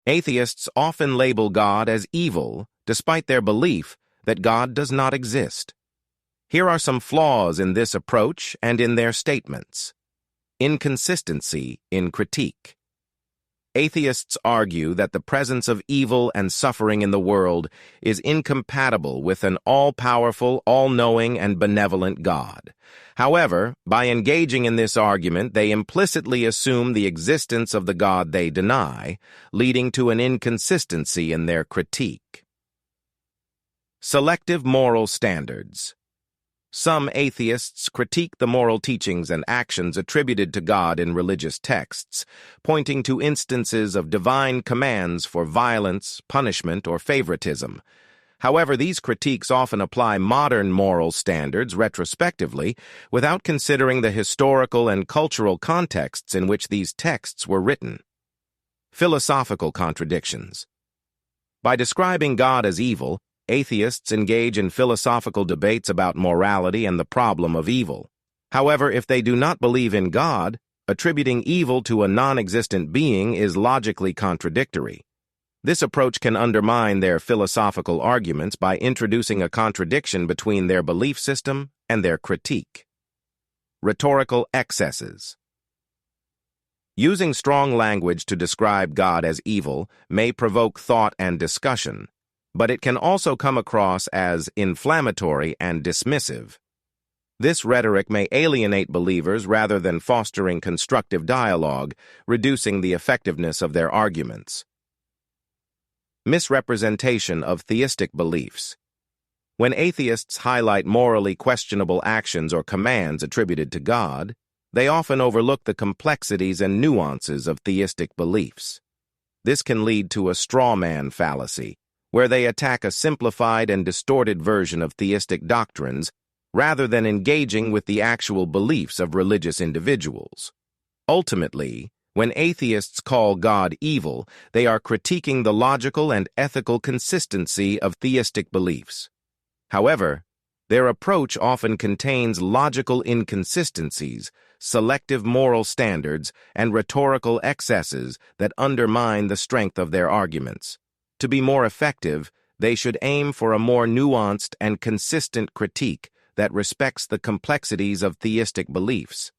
Atheists often label God as evil, despite their belief that God does not exist. Here are some flaws in this approach and in their statements. Inconsistency in critique. Atheists argue that the presence of evil and suffering in the world is incompatible with an all-powerful, all-knowing, and benevolent God. However, by engaging in this argument, they implicitly assume the existence of the God they deny, leading to an inconsistency in their critique. Selective moral standards. Some atheists critique the moral teachings and actions attributed to God in religious texts, pointing to instances of divine commands for violence, punishment, or favoritism. However, these critiques often apply modern moral standards retrospectively without considering the historical and cultural contexts in which these texts were written. Philosophical contradictions. By describing God as evil, atheists engage in philosophical debates about morality and the problem of evil. However, if they do not believe in God, attributing evil to a non-existent being is logically contradictory. This approach can undermine their philosophical arguments by introducing a contradiction between their belief system and their critique. Rhetorical excesses. Using strong language to describe God as evil may provoke thought and discussion, but it can also come across as inflammatory and dismissive. This rhetoric may alienate believers rather than fostering constructive dialogue, reducing the effectiveness of their arguments. Misrepresentation of theistic beliefs. When atheists highlight morally questionable actions or commands attributed to God, they often overlook the complexities and nuances of theistic beliefs. This can lead to a straw man fallacy, where they attack a simplified and distorted version of theistic doctrines rather than engaging with the actual beliefs of religious individuals. Ultimately, when atheists call God evil, they are critiquing the logical and ethical consistency of theistic beliefs. However, their approach often contains logical inconsistencies, selective moral standards, and rhetorical excesses that undermine the strength of their arguments. To be more effective, they should aim for a more nuanced and consistent critique that respects the complexities of theistic beliefs.